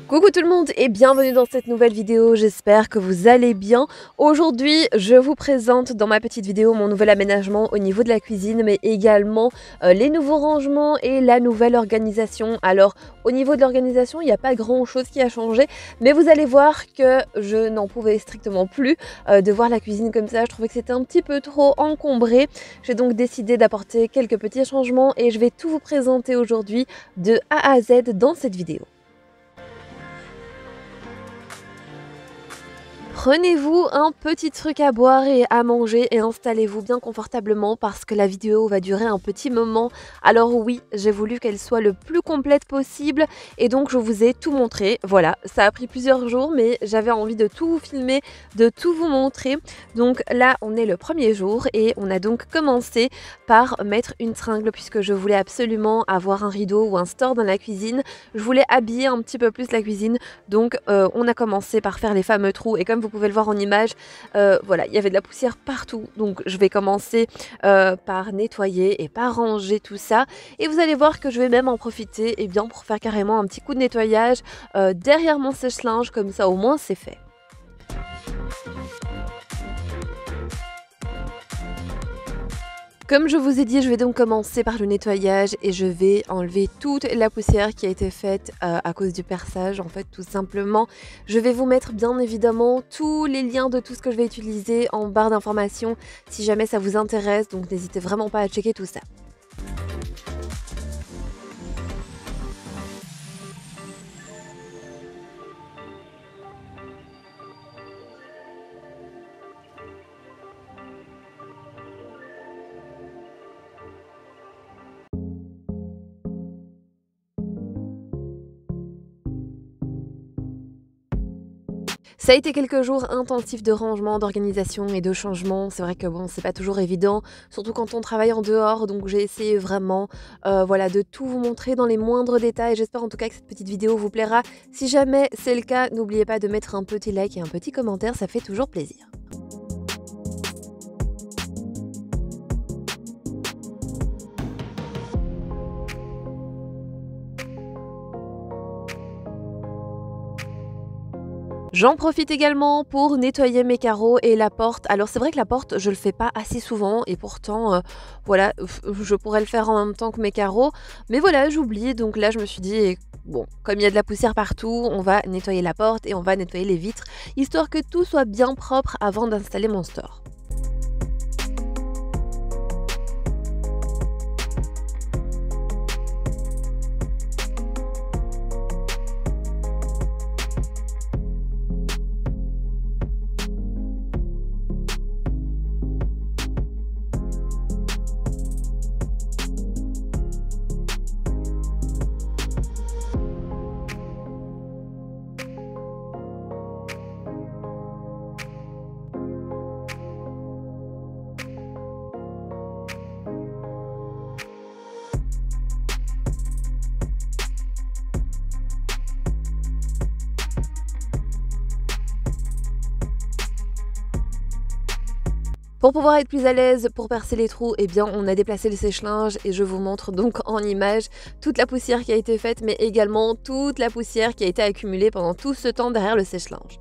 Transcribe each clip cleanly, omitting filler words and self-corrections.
Coucou tout le monde et bienvenue dans cette nouvelle vidéo, j'espère que vous allez bien. Aujourd'hui, je vous présente dans ma petite vidéo mon nouvel aménagement au niveau de la cuisine, mais également les nouveaux rangements et la nouvelle organisation. Alors, au niveau de l'organisation, il n'y a pas grand chose qui a changé, mais vous allez voir que je n'en pouvais strictement plus de voir la cuisine comme ça. Je trouvais que c'était un petit peu trop encombré. J'ai donc décidé d'apporter quelques petits changements et je vais tout vous présenter aujourd'hui de A à Z dans cette vidéo. Prenez-vous un petit truc à boire et à manger et installez-vous bien confortablement parce que la vidéo va durer un petit moment. Alors oui, j'ai voulu qu'elle soit le plus complète possible et donc je vous ai tout montré. Voilà, ça a pris plusieurs jours mais j'avais envie de tout vous filmer, de tout vous montrer. Donc là, on est le premier jour et on a donc commencé par mettre une tringle puisque je voulais absolument avoir un rideau ou un store dans la cuisine. Je voulais habiller un petit peu plus la cuisine. Donc on a commencé par faire les fameux trous et comme vous pouvez le voir en image, voilà, il y avait de la poussière partout. Donc je vais commencer par nettoyer et par ranger tout ça. Et vous allez voir que je vais même en profiter pour faire carrément un petit coup de nettoyage derrière mon sèche-linge, comme ça au moins c'est fait. Comme je vous ai dit, je vais donc commencer par le nettoyage et je vais enlever toute la poussière qui a été faite à cause du perçage, en fait, tout simplement. Je vais vous mettre bien évidemment tous les liens de tout ce que je vais utiliser en barre d'informations si jamais ça vous intéresse, donc n'hésitez vraiment pas à checker tout ça. Ça a été quelques jours intensifs de rangement, d'organisation et de changement. C'est vrai que bon, c'est pas toujours évident, surtout quand on travaille en dehors. Donc j'ai essayé vraiment voilà, de tout vous montrer dans les moindres détails. J'espère en tout cas que cette petite vidéo vous plaira. Si jamais c'est le cas, n'oubliez pas de mettre un petit like et un petit commentaire, ça fait toujours plaisir. J'en profite également pour nettoyer mes carreaux et la porte. Alors c'est vrai que la porte, je le fais pas assez souvent et pourtant, voilà, je pourrais le faire en même temps que mes carreaux. Mais voilà, j'oublie, donc là je me suis dit, bon, comme il y a de la poussière partout, on va nettoyer la porte et on va nettoyer les vitres, histoire que tout soit bien propre avant d'installer mon store. Pour pouvoir être plus à l'aise pour percer les trous, eh bien on a déplacé le sèche-linge et je vous montre donc en image toute la poussière qui a été faite mais également toute la poussière qui a été accumulée pendant tout ce temps derrière le sèche-linge.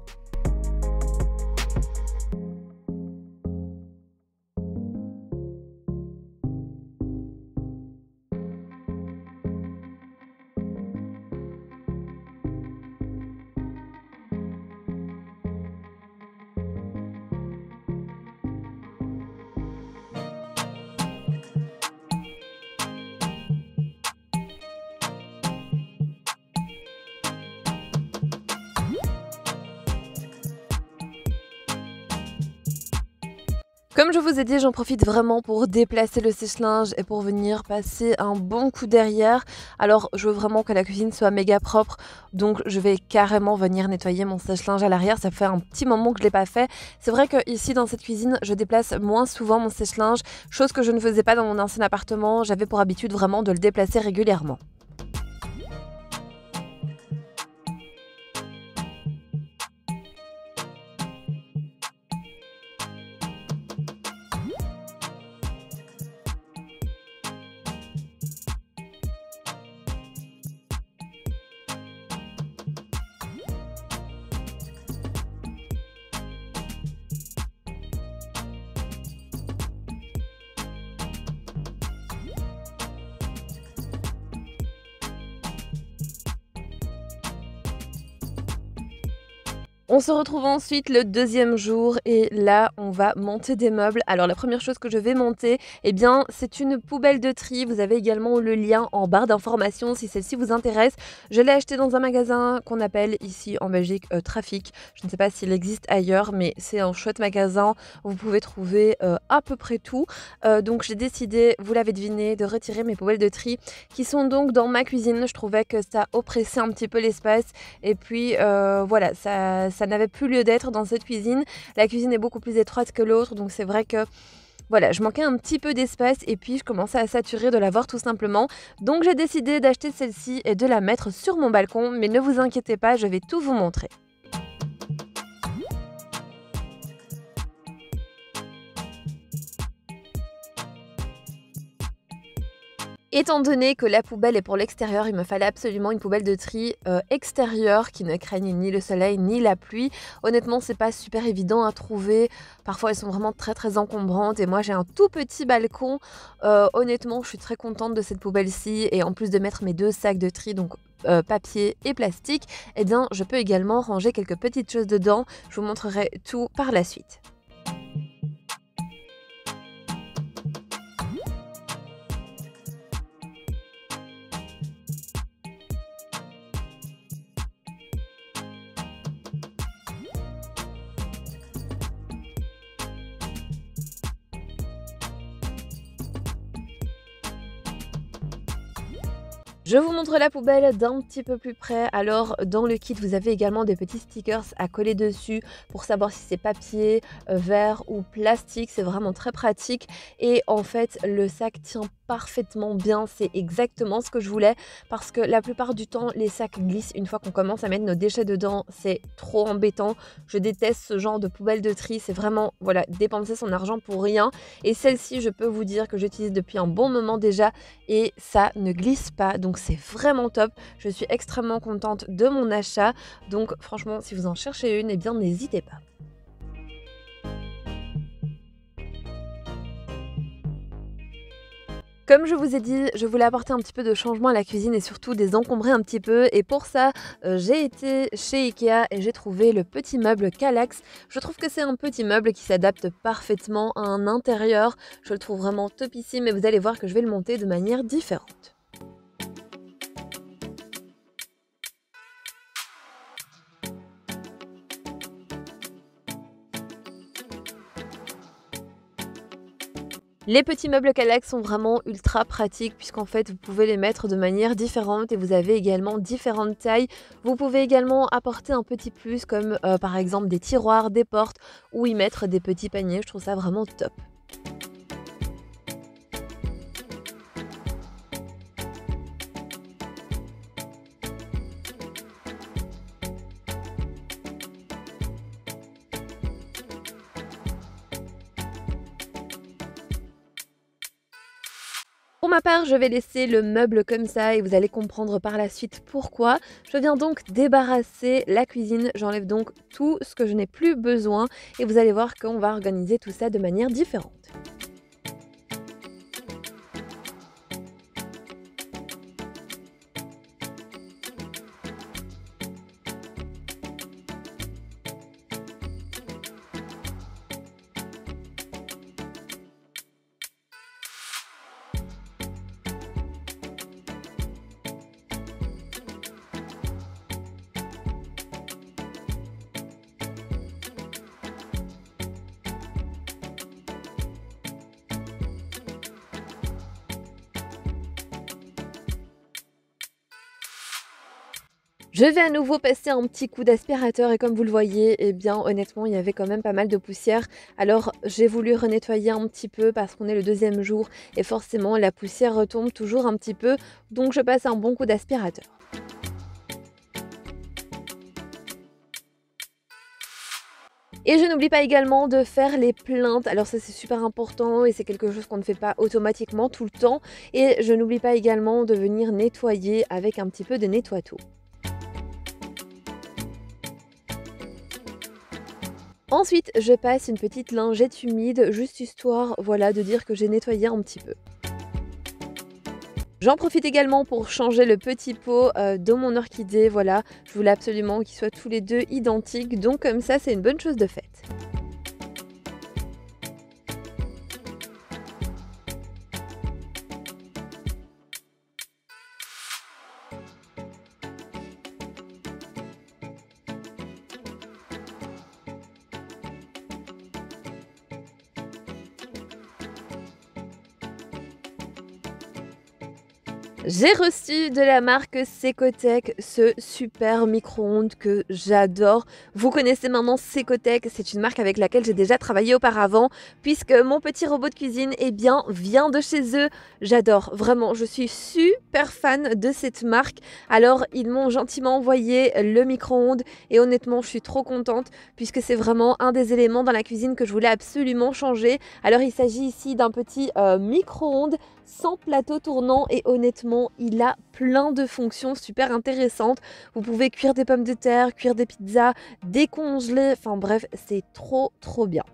Comme je vous ai dit, j'en profite vraiment pour déplacer le sèche-linge et pour venir passer un bon coup derrière. Alors, je veux vraiment que la cuisine soit méga propre, donc je vais carrément venir nettoyer mon sèche-linge à l'arrière. Ça fait un petit moment que je ne l'ai pas fait. C'est vrai que ici, dans cette cuisine, je déplace moins souvent mon sèche-linge, chose que je ne faisais pas dans mon ancien appartement. J'avais pour habitude vraiment de le déplacer régulièrement. On se retrouve ensuite le deuxième jour et là, on va monter des meubles. Alors la première chose que je vais monter, eh bien, c'est une poubelle de tri. Vous avez également le lien en barre d'informations si celle-ci vous intéresse. Je l'ai acheté dans un magasin qu'on appelle ici en Belgique Trafic. Je ne sais pas s'il existe ailleurs, mais c'est un chouette magasin. Vous pouvez trouver à peu près tout. Donc j'ai décidé, vous l'avez deviné, de retirer mes poubelles de tri qui sont donc dans ma cuisine. Je trouvais que ça oppressait un petit peu l'espace et puis voilà, ça n'avait plus lieu d'être dans cette cuisine. La cuisine est beaucoup plus étroite que l'autre, donc c'est vrai que voilà, je manquais un petit peu d'espace et puis je commençais à saturer de la voir tout simplement. Donc j'ai décidé d'acheter celle-ci et de la mettre sur mon balcon, mais ne vous inquiétez pas, je vais tout vous montrer. Étant donné que la poubelle est pour l'extérieur, il me fallait absolument une poubelle de tri extérieure qui ne craigne ni le soleil ni la pluie. Honnêtement, c'est pas super évident à trouver. Parfois, elles sont vraiment très encombrantes et moi j'ai un tout petit balcon. Honnêtement, je suis très contente de cette poubelle-ci et en plus de mettre mes deux sacs de tri, donc papier et plastique, eh bien, je peux également ranger quelques petites choses dedans. Je vous montrerai tout par la suite. Je vous montre la poubelle d'un petit peu plus près. Alors dans le kit, vous avez également des petits stickers à coller dessus pour savoir si c'est papier, verre ou plastique. C'est vraiment très pratique et en fait le sac tient parfaitement bien. C'est exactement ce que je voulais parce que la plupart du temps les sacs glissent une fois qu'on commence à mettre nos déchets dedans. C'est trop embêtant. Je déteste ce genre de poubelle de tri. C'est vraiment voilà, dépenser son argent pour rien. Et celle-ci, je peux vous dire que j'utilise depuis un bon moment déjà et ça ne glisse pas. Donc c'est vraiment top. Je suis extrêmement contente de mon achat. Donc franchement, si vous en cherchez une, eh bien n'hésitez pas. Comme je vous ai dit, je voulais apporter un petit peu de changement à la cuisine et surtout désencombrer un petit peu. Et pour ça, j'ai été chez Ikea et j'ai trouvé le petit meuble Kallax. Je trouve que c'est un petit meuble qui s'adapte parfaitement à un intérieur. Je le trouve vraiment topissime et vous allez voir que je vais le monter de manière différente. Les petits meubles Kallax sont vraiment ultra pratiques puisqu'en fait vous pouvez les mettre de manière différente et vous avez également différentes tailles. Vous pouvez également apporter un petit plus comme par exemple des tiroirs, des portes ou y mettre des petits paniers. Je trouve ça vraiment top. Pour ma part, je vais laisser le meuble comme ça et vous allez comprendre par la suite pourquoi. Je viens donc débarrasser la cuisine, j'enlève donc tout ce que je n'ai plus besoin et vous allez voir qu'on va organiser tout ça de manière différente. Je vais à nouveau passer un petit coup d'aspirateur et comme vous le voyez, eh bien honnêtement il y avait quand même pas mal de poussière. Alors j'ai voulu renettoyer un petit peu parce qu'on est le deuxième jour et forcément la poussière retombe toujours un petit peu. Donc je passe un bon coup d'aspirateur. Et je n'oublie pas également de faire les plaintes. Alors ça c'est super important et c'est quelque chose qu'on ne fait pas automatiquement tout le temps. Et je n'oublie pas également de venir nettoyer avec un petit peu de nettoie-tout. Ensuite, je passe une petite lingette humide, juste histoire, voilà, de dire que j'ai nettoyé un petit peu. J'en profite également pour changer le petit pot de mon orchidée, voilà. Je voulais absolument qu'ils soient tous les deux identiques, donc comme ça c'est une bonne chose de faite. J'ai reçu de la marque Secotech ce super micro-ondes que j'adore. Vous connaissez maintenant Secotech, c'est une marque avec laquelle j'ai déjà travaillé auparavant puisque mon petit robot de cuisine eh bien, vient de chez eux. J'adore, vraiment, je suis super fan de cette marque. Alors ils m'ont gentiment envoyé le micro-ondes et honnêtement je suis trop contente puisque c'est vraiment un des éléments dans la cuisine que je voulais absolument changer. Alors il s'agit ici d'un petit micro-ondes sans plateau tournant et honnêtement il a plein de fonctions super intéressantes. Vous pouvez cuire des pommes de terre, cuire des pizzas, décongeler, enfin bref c'est trop bien.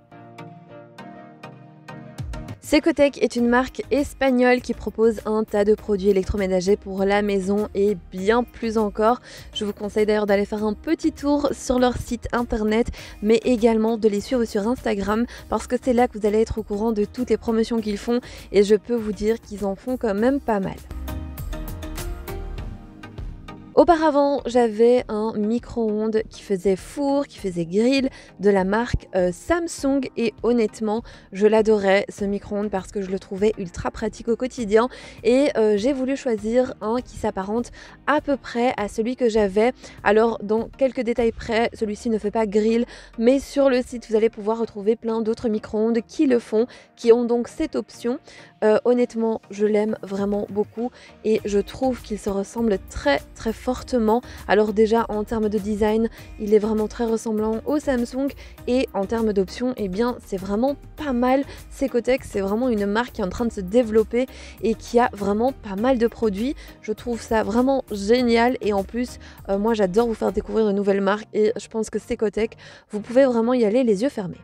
Secotech est une marque espagnole qui propose un tas de produits électroménagers pour la maison et bien plus encore. Je vous conseille d'ailleurs d'aller faire un petit tour sur leur site internet mais également de les suivre sur Instagram parce que c'est là que vous allez être au courant de toutes les promotions qu'ils font et je peux vous dire qu'ils en font quand même pas mal. Auparavant, j'avais un micro-ondes qui faisait four, qui faisait grill de la marque Samsung et honnêtement, je l'adorais ce micro-ondes parce que je le trouvais ultra pratique au quotidien et j'ai voulu choisir un qui s'apparente à peu près à celui que j'avais. Alors, dans quelques détails près, celui-ci ne fait pas grill, mais sur le site, vous allez pouvoir retrouver plein d'autres micro-ondes qui le font, qui ont donc cette option. Honnêtement, je l'aime vraiment beaucoup et je trouve qu'il se ressemble très fortement. Alors déjà en termes de design, il est vraiment très ressemblant au Samsung et en termes d'options, eh bien c'est vraiment pas mal. Secotech, c'est vraiment une marque qui est en train de se développer et qui a vraiment pas mal de produits. Je trouve ça vraiment génial et en plus, moi j'adore vous faire découvrir une nouvelle marque et je pense que Secotech, vous pouvez vraiment y aller les yeux fermés.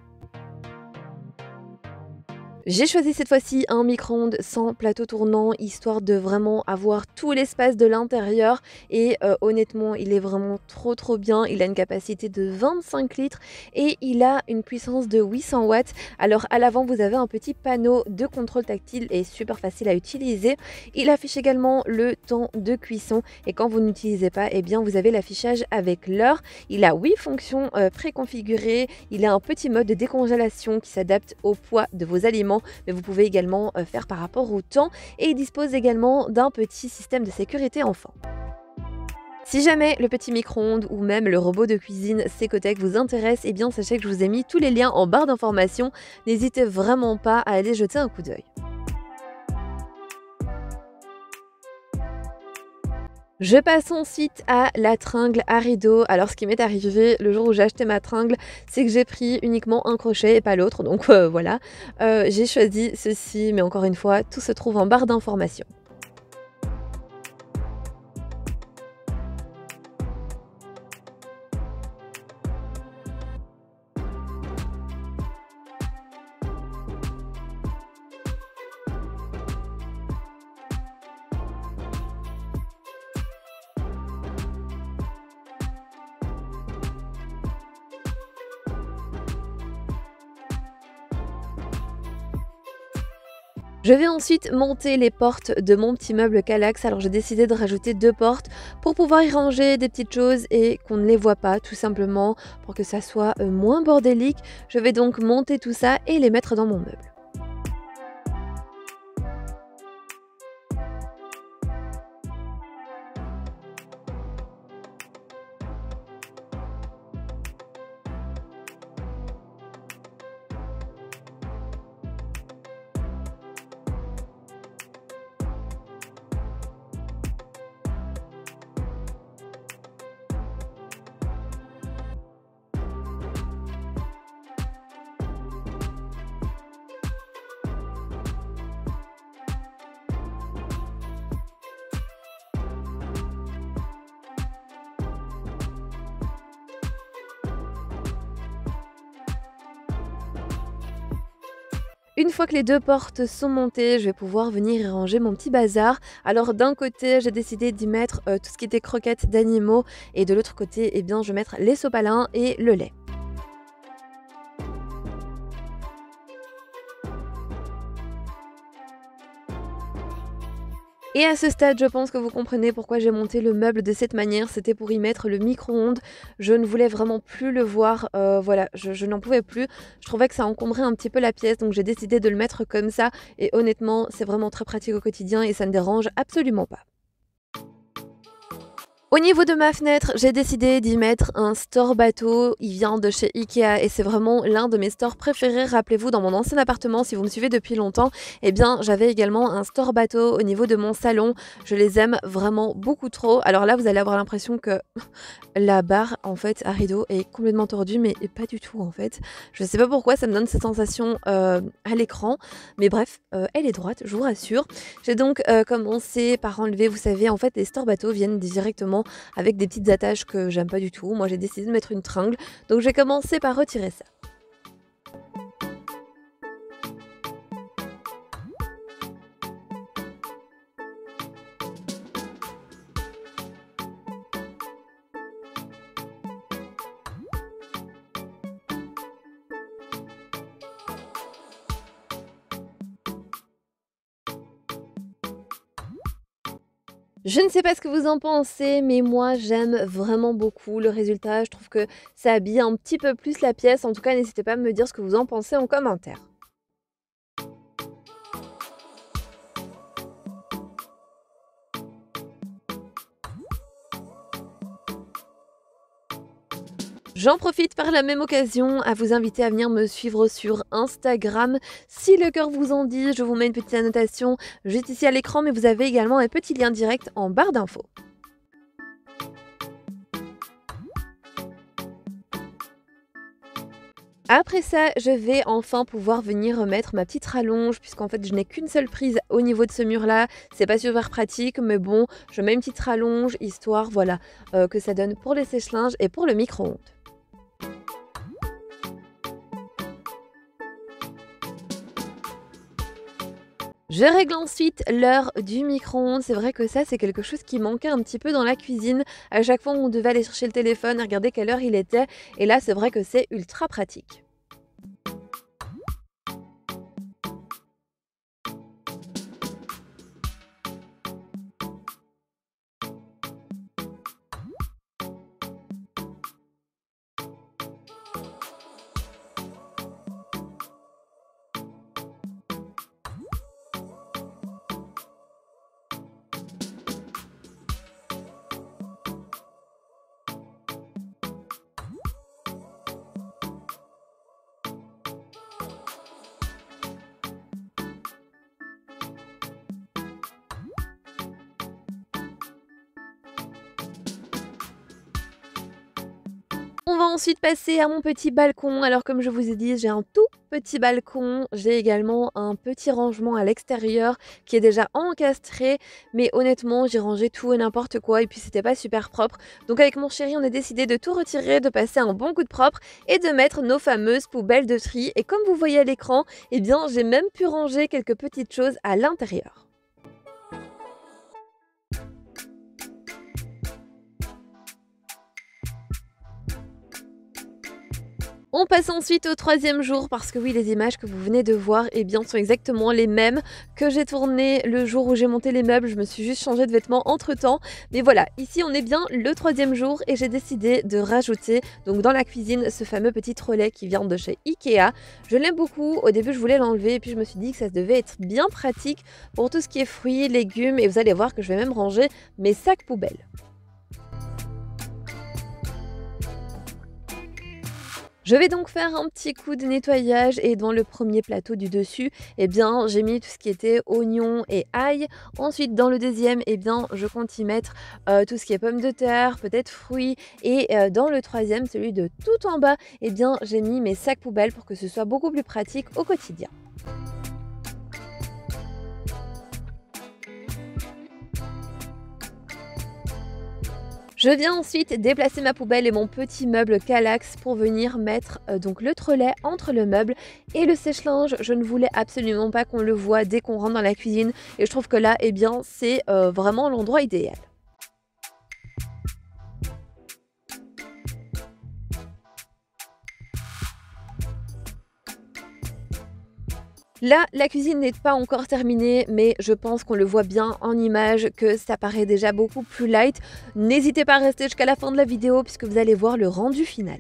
J'ai choisi cette fois-ci un micro-ondes sans plateau tournant, histoire de vraiment avoir tout l'espace de l'intérieur et honnêtement, il est vraiment trop bien. Il a une capacité de 25 litres et il a une puissance de 800 watts. Alors à l'avant, vous avez un petit panneau de contrôle tactile et super facile à utiliser. Il affiche également le temps de cuisson et quand vous n'utilisez pas, eh bien vous avez l'affichage avec l'heure. Il a 8 fonctions préconfigurées. Il a un petit mode de décongélation qui s'adapte au poids de vos aliments, mais vous pouvez également faire par rapport au temps et il dispose également d'un petit système de sécurité enfant. Si jamais le petit micro-ondes ou même le robot de cuisine Secotech vous intéresse, eh bien sachez que je vous ai mis tous les liens en barre d'informations. N'hésitez vraiment pas à aller jeter un coup d'œil. Je passe ensuite à la tringle à rideau. Alors ce qui m'est arrivé le jour où j'ai acheté ma tringle, c'est que j'ai pris uniquement un crochet et pas l'autre, donc voilà. J'ai choisi ceci, mais encore une fois, tout se trouve en barre d'informations. Je vais ensuite monter les portes de mon petit meuble Kallax. Alors j'ai décidé de rajouter 2 portes pour pouvoir y ranger des petites choses et qu'on ne les voit pas, tout simplement pour que ça soit moins bordélique. Je vais donc monter tout ça et les mettre dans mon meuble. Une fois que les 2 portes sont montées, je vais pouvoir venir y ranger mon petit bazar. Alors d'un côté, j'ai décidé d'y mettre, tout ce qui était croquettes d'animaux et de l'autre côté, eh bien, je vais mettre les sopalins et le lait. Et à ce stade, je pense que vous comprenez pourquoi j'ai monté le meuble de cette manière, c'était pour y mettre le micro-ondes. Je ne voulais vraiment plus le voir, voilà, je n'en pouvais plus. Je trouvais que ça encombrait un petit peu la pièce, donc j'ai décidé de le mettre comme ça et honnêtement, c'est vraiment très pratique au quotidien et ça ne dérange absolument pas. Au niveau de ma fenêtre, j'ai décidé d'y mettre un store bateau. Il vient de chez Ikea et c'est vraiment l'un de mes stores préférés. Rappelez-vous, dans mon ancien appartement, si vous me suivez depuis longtemps, eh bien, j'avais également un store bateau au niveau de mon salon. Je les aime vraiment beaucoup trop. Alors là, vous allez avoir l'impression que la barre, en fait, à rideau est complètement tordue, mais pas du tout, en fait. Je sais pas pourquoi ça me donne cette sensation à l'écran, mais bref, elle est droite, je vous rassure. J'ai donc commencé par enlever, vous savez, en fait, les store bateaux viennent directement avec des petites attaches que j'aime pas du tout. Moi, j'ai décidé de mettre une tringle, donc j'ai commencé par retirer ça. Je ne sais pas ce que vous en pensez, mais moi j'aime vraiment beaucoup le résultat. Je trouve que ça habille un petit peu plus la pièce. En tout cas, n'hésitez pas à me dire ce que vous en pensez en commentaire. J'en profite par la même occasion à vous inviter à venir me suivre sur Instagram. Si le cœur vous en dit, je vous mets une petite annotation juste ici à l'écran, mais vous avez également un petit lien direct en barre d'infos. Après ça, je vais enfin pouvoir venir mettre ma petite rallonge puisqu'en fait je n'ai qu'une seule prise au niveau de ce mur-là. C'est pas super pratique, mais bon, je mets une petite rallonge histoire, voilà, que ça donne pour les sèche-linges et pour le micro-ondes. Je règle ensuite l'heure du micro-ondes. C'est vrai que ça, c'est quelque chose qui manquait un petit peu dans la cuisine. À chaque fois, on devait aller chercher le téléphone et regarder quelle heure il était. Et là, c'est vrai que c'est ultra pratique. On va ensuite passer à mon petit balcon. Alors comme je vous ai dit, j'ai un tout petit balcon. J'ai également un petit rangement à l'extérieur qui est déjà encastré. Mais honnêtement, j'ai rangé tout et n'importe quoi et puis c'était pas super propre. Donc avec mon chéri, on a décidé de tout retirer, de passer un bon coup de propre et de mettre nos fameuses poubelles de tri. Et comme vous voyez à l'écran, eh bien j'ai même pu ranger quelques petites choses à l'intérieur. On passe ensuite au troisième jour parce que oui, les images que vous venez de voir eh bien, sont exactement les mêmes que j'ai tournées le jour où j'ai monté les meubles. Je me suis juste changé de vêtements entre temps. Mais voilà, ici on est bien le troisième jour et j'ai décidé de rajouter donc dans la cuisine ce fameux petit relais qui vient de chez Ikea. Je l'aime beaucoup. Au début, je voulais l'enlever et puis je me suis dit que ça devait être bien pratique pour tout ce qui est fruits, légumes et vous allez voir que je vais même ranger mes sacs poubelles. Je vais donc faire un petit coup de nettoyage et dans le premier plateau du dessus, eh bien, j'ai mis tout ce qui était oignons et ail. Ensuite, dans le deuxième, eh bien, je compte y mettre tout ce qui est pommes de terre, peut-être fruits. Et dans le troisième, celui de tout en bas, eh bien, j'ai mis mes sacs poubelles pour que ce soit beaucoup plus pratique au quotidien. Je viens ensuite déplacer ma poubelle et mon petit meuble Kallax pour venir mettre donc le trolley entre le meuble et le sèche-linge. Je ne voulais absolument pas qu'on le voit dès qu'on rentre dans la cuisine et je trouve que là, eh bien, c'est vraiment l'endroit idéal. Là, la cuisine n'est pas encore terminée, mais je pense qu'on le voit bien en image que ça paraît déjà beaucoup plus light. N'hésitez pas à rester jusqu'à la fin de la vidéo puisque vous allez voir le rendu final.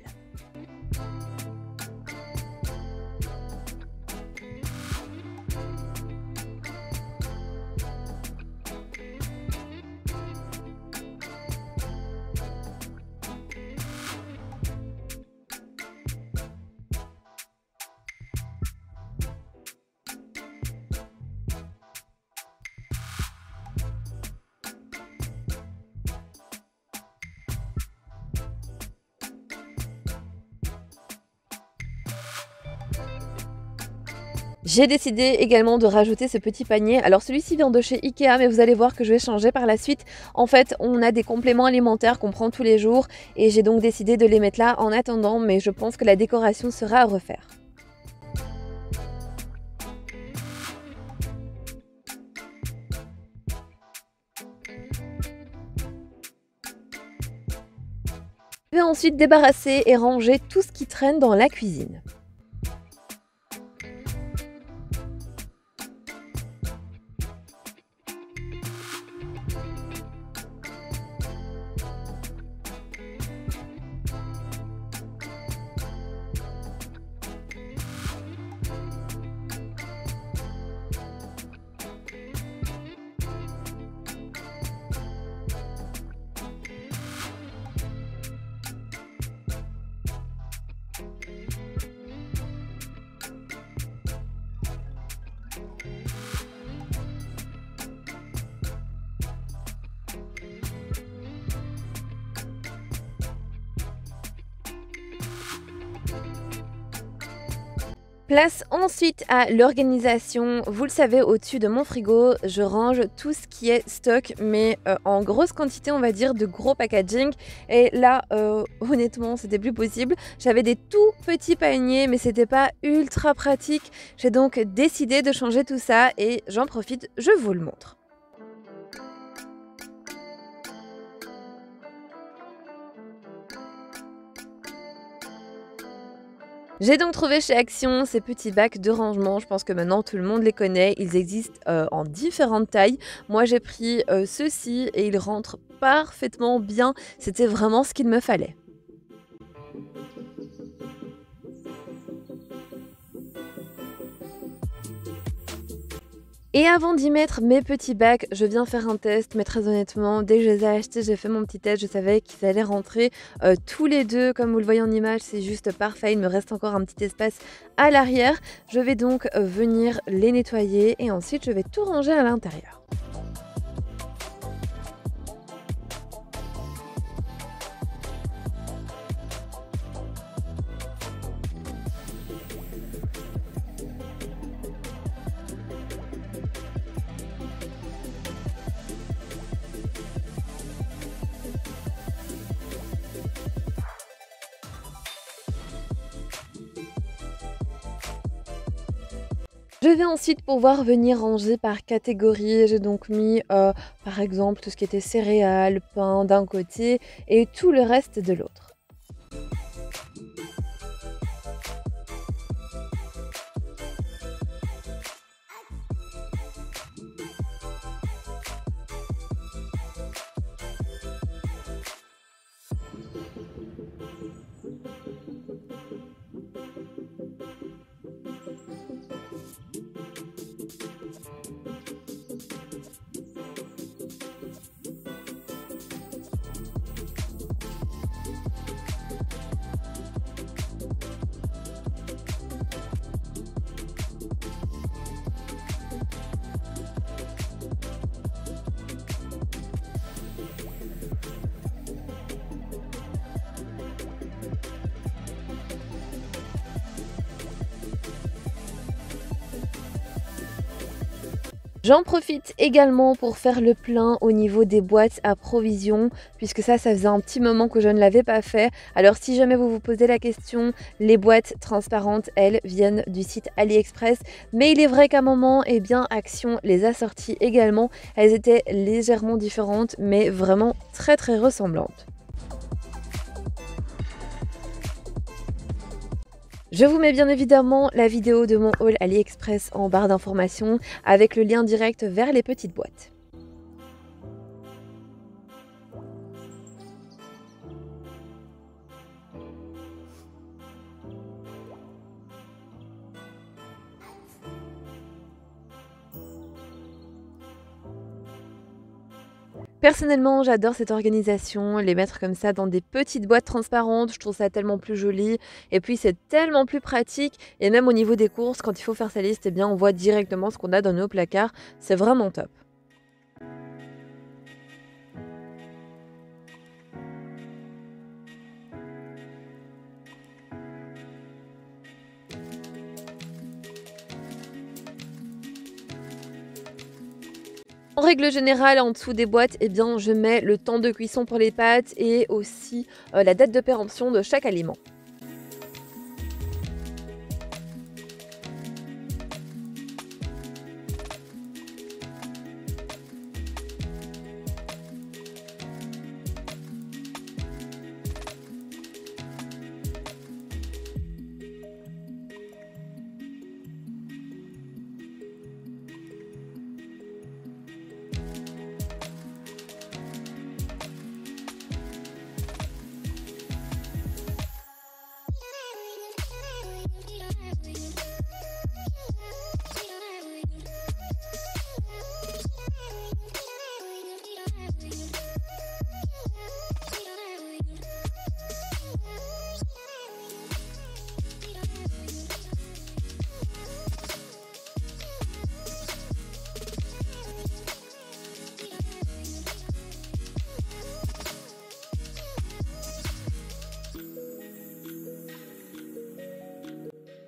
J'ai décidé également de rajouter ce petit panier. Alors celui-ci vient de chez Ikea, mais vous allez voir que je vais changer par la suite. En fait, on a des compléments alimentaires qu'on prend tous les jours et j'ai donc décidé de les mettre là en attendant, mais je pense que la décoration sera à refaire. Je vais ensuite débarrasser et ranger tout ce qui traîne dans la cuisine. Place ensuite à l'organisation. Vous le savez, au-dessus de mon frigo, je range tout ce qui est stock, mais en grosse quantité, on va dire, de gros packaging. Et là, honnêtement, c'était plus possible. J'avais des tout petits paniers, mais c'était pas ultra pratique. J'ai donc décidé de changer tout ça et j'en profite, je vous le montre. J'ai donc trouvé chez Action ces petits bacs de rangement. Je pense que maintenant tout le monde les connaît. Ils existent en différentes tailles. Moi j'ai pris ceux-ci et ils rentrent parfaitement bien. C'était vraiment ce qu'il me fallait. Et avant d'y mettre mes petits bacs, je viens faire un test, mais très honnêtement, dès que je les ai achetés, j'ai fait mon petit test, je savais qu'ils allaient rentrer tous les deux, comme vous le voyez en image, c'est juste parfait, il me reste encore un petit espace à l'arrière. Je vais donc venir les nettoyer et ensuite je vais tout ranger à l'intérieur. Je vais ensuite pouvoir venir ranger par catégorie. J'ai donc mis par exemple tout ce qui était céréales, pain d'un côté et tout le reste de l'autre. J'en profite également pour faire le plein au niveau des boîtes à provisions, puisque ça faisait un petit moment que je ne l'avais pas fait. Alors si jamais vous vous posez la question, les boîtes transparentes, elles, viennent du site AliExpress. Mais il est vrai qu'à un moment, eh bien, Action les a sorties également. Elles étaient légèrement différentes, mais vraiment très très ressemblantes. Je vous mets bien évidemment la vidéo de mon haul AliExpress en barre d'informations avec le lien direct vers les petites boîtes. Personnellement, j'adore cette organisation, les mettre comme ça dans des petites boîtes transparentes, je trouve ça tellement plus joli et puis c'est tellement plus pratique et même au niveau des courses, quand il faut faire sa liste, eh bien on voit directement ce qu'on a dans nos placards, c'est vraiment top. En règle générale, en dessous des boîtes, eh bien, je mets le temps de cuisson pour les pâtes et aussi la date de péremption de chaque aliment.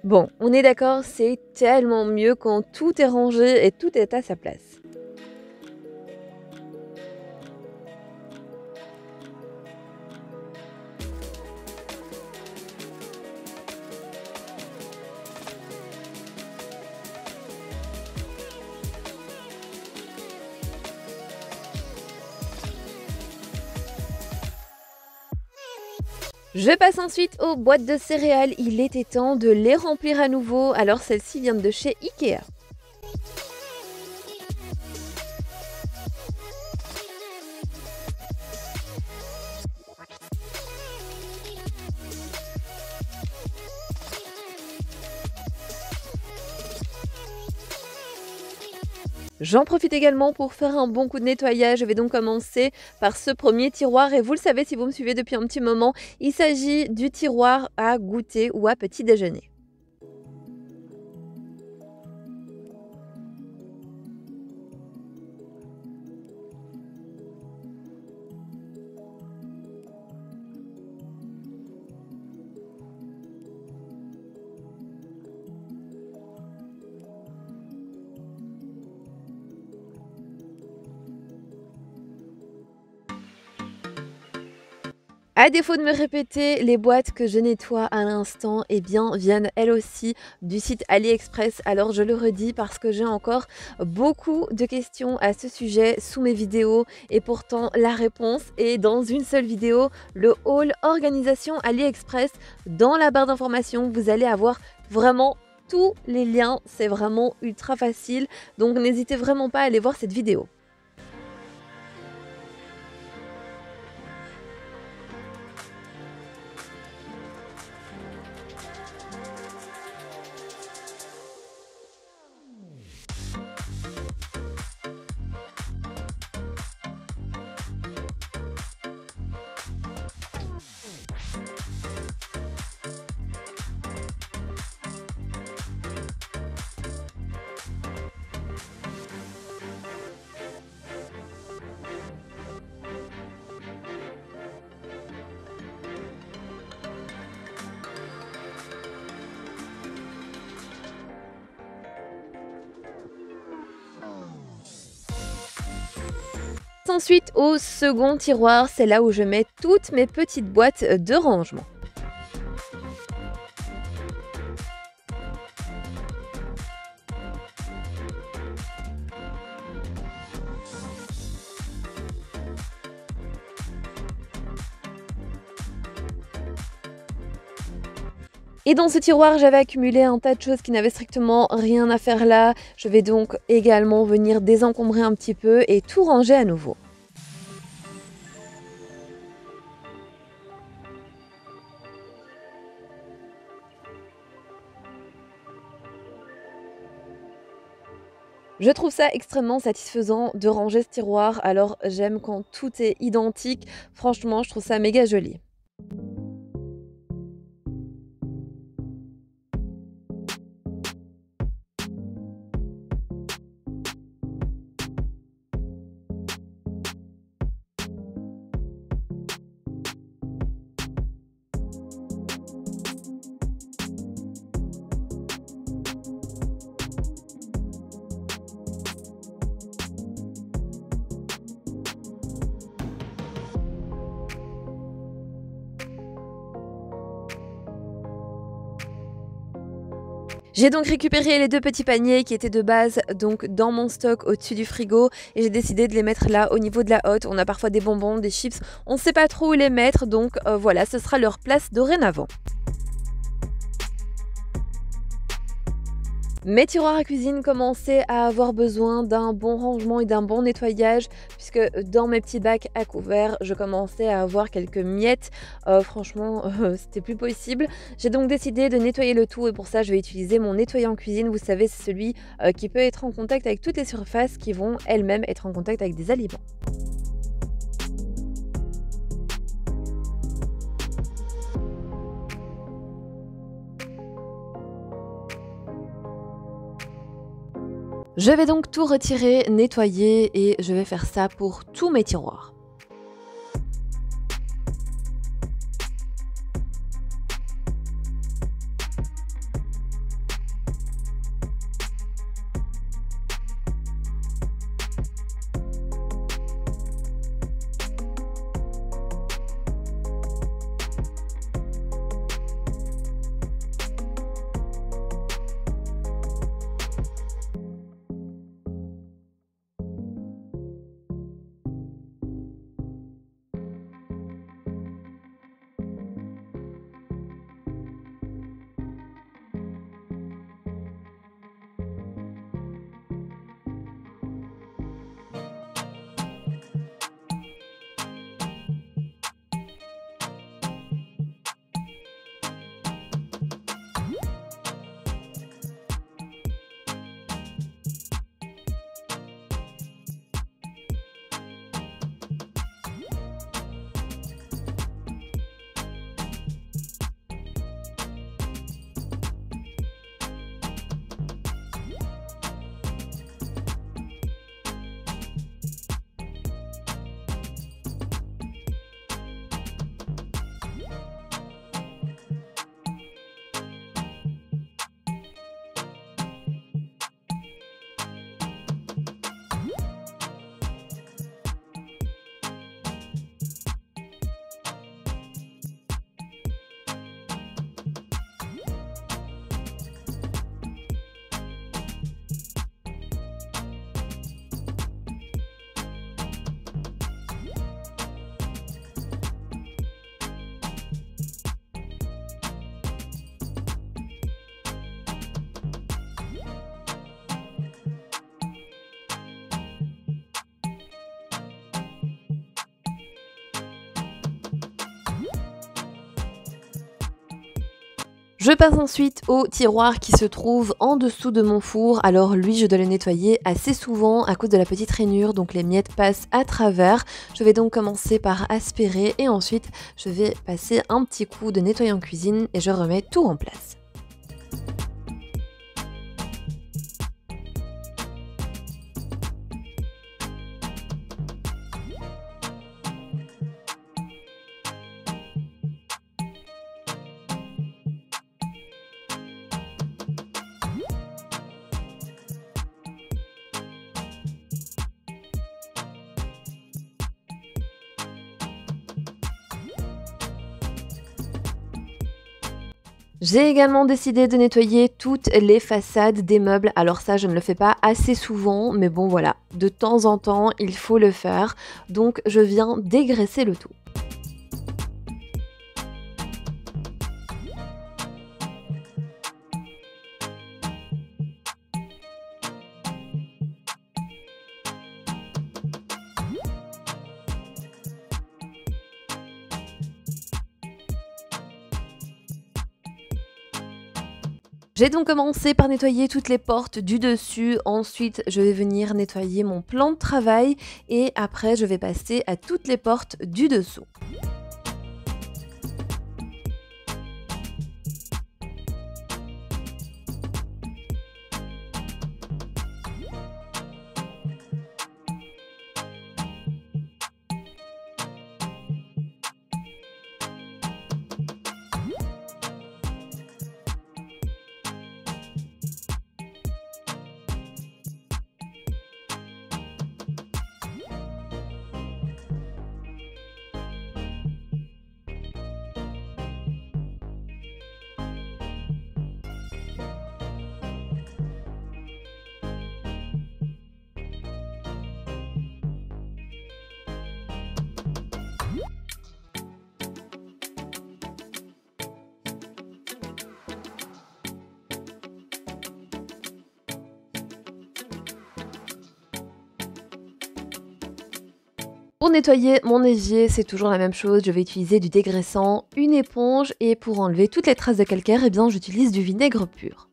Bon, on est d'accord, c'est tellement mieux quand tout est rangé et tout est à sa place. Je passe ensuite aux boîtes de céréales, il était temps de les remplir à nouveau, alors celles-ci viennent de chez Ikea. J'en profite également pour faire un bon coup de nettoyage. Je vais donc commencer par ce premier tiroir et vous le savez si vous me suivez depuis un petit moment, il s'agit du tiroir à goûter ou à petit déjeuner. À défaut de me répéter, les boîtes que je nettoie à l'instant, eh bien, viennent elles aussi du site AliExpress. Alors je le redis parce que j'ai encore beaucoup de questions à ce sujet sous mes vidéos et pourtant la réponse est dans une seule vidéo, le haul organisation AliExpress. Dans la barre d'informations, vous allez avoir vraiment tous les liens, c'est vraiment ultra facile, donc n'hésitez vraiment pas à aller voir cette vidéo. passe ensuite au second tiroir, c'est là où je mets toutes mes petites boîtes de rangement. Et dans ce tiroir, j'avais accumulé un tas de choses qui n'avaient strictement rien à faire là. Je vais donc également venir désencombrer un petit peu et tout ranger à nouveau. Je trouve ça extrêmement satisfaisant de ranger ce tiroir, alors j'aime quand tout est identique. Franchement, je trouve ça méga joli. J'ai donc récupéré les 2 petits paniers qui étaient de base donc dans mon stock au-dessus du frigo et j'ai décidé de les mettre là au niveau de la hotte. On a parfois des bonbons, des chips, on ne sait pas trop où les mettre donc voilà, ce sera leur place dorénavant. Mes tiroirs à cuisine commençaient à avoir besoin d'un bon rangement et d'un bon nettoyage puisque dans mes petits bacs à couverts, je commençais à avoir quelques miettes. Franchement, c'était plus possible. J'ai donc décidé de nettoyer le tout et pour ça, je vais utiliser mon nettoyant cuisine. Vous savez, c'est celui qui peut être en contact avec toutes les surfaces qui vont elles-mêmes être en contact avec des aliments. Je vais donc tout retirer, nettoyer et je vais faire ça pour tous mes tiroirs. Je passe ensuite au tiroir qui se trouve en dessous de mon four. Alors lui, je dois le nettoyer assez souvent à cause de la petite rainure, donc les miettes passent à travers. Je vais donc commencer par aspirer et ensuite je vais passer un petit coup de nettoyant cuisine et je remets tout en place. J'ai également décidé de nettoyer toutes les façades des meubles. Alors ça, je ne le fais pas assez souvent, mais bon voilà, de temps en temps, il faut le faire. Donc je viens dégraisser le tout. J'ai donc commencé par nettoyer toutes les portes du dessus, ensuite je vais venir nettoyer mon plan de travail et après je vais passer à toutes les portes du dessous. Pour nettoyer mon évier, c'est toujours la même chose, je vais utiliser du dégraissant, une éponge et pour enlever toutes les traces de calcaire, eh bien j'utilise du vinaigre pur.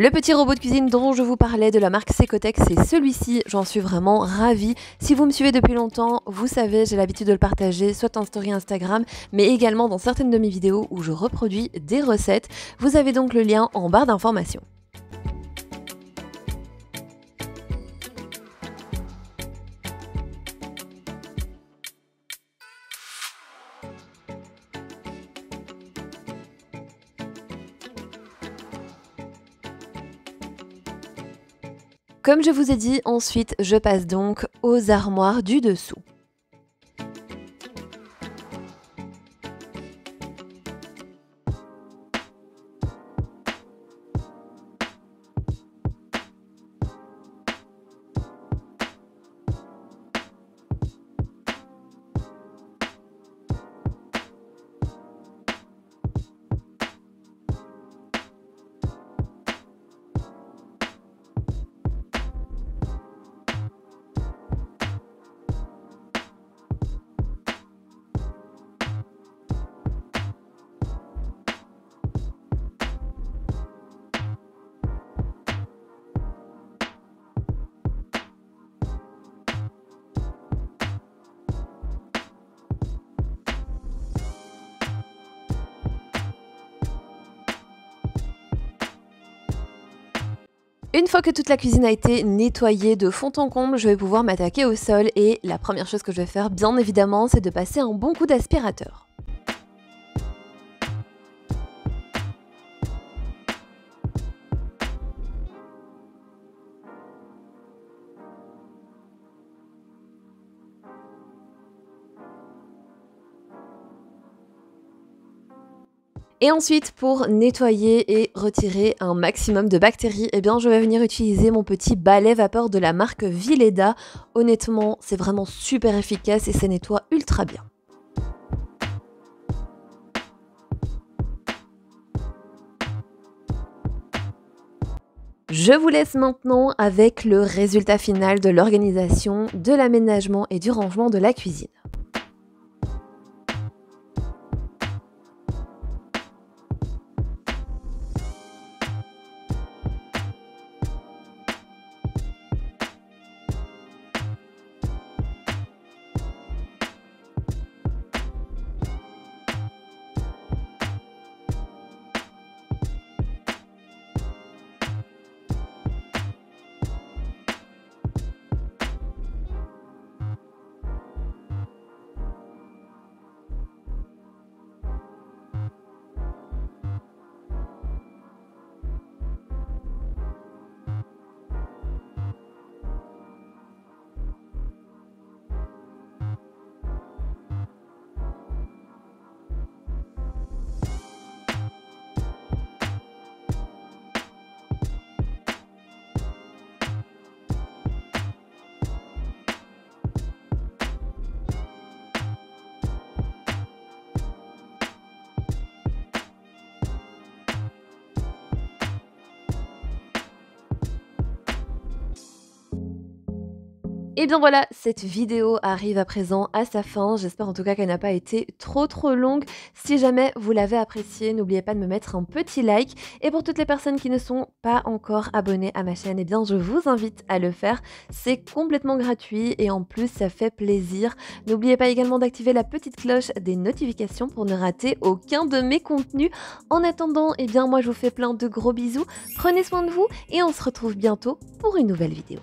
Le petit robot de cuisine dont je vous parlais de la marque Secotec, c'est celui-ci, j'en suis vraiment ravie. Si vous me suivez depuis longtemps, vous savez, j'ai l'habitude de le partager soit en story Instagram, mais également dans certaines de mes vidéos où je reproduis des recettes. Vous avez donc le lien en barre d'informations. Comme je vous ai dit, ensuite je passe donc aux armoires du dessous. Une fois que toute la cuisine a été nettoyée de fond en comble, je vais pouvoir m'attaquer au sol et la première chose que je vais faire bien évidemment, c'est de passer un bon coup d'aspirateur. Et ensuite, pour nettoyer et retirer un maximum de bactéries, eh bien, je vais venir utiliser mon petit balai vapeur de la marque Vileda. Honnêtement, c'est vraiment super efficace et ça nettoie ultra bien. Je vous laisse maintenant avec le résultat final de l'organisation, de l'aménagement et du rangement de la cuisine. Et bien voilà, cette vidéo arrive à présent à sa fin. J'espère en tout cas qu'elle n'a pas été trop longue. Si jamais vous l'avez appréciée, n'oubliez pas de me mettre un petit like. Et pour toutes les personnes qui ne sont pas encore abonnées à ma chaîne, eh bien je vous invite à le faire. C'est complètement gratuit et en plus ça fait plaisir. N'oubliez pas également d'activer la petite cloche des notifications pour ne rater aucun de mes contenus. En attendant, eh bien moi je vous fais plein de gros bisous. Prenez soin de vous et on se retrouve bientôt pour une nouvelle vidéo.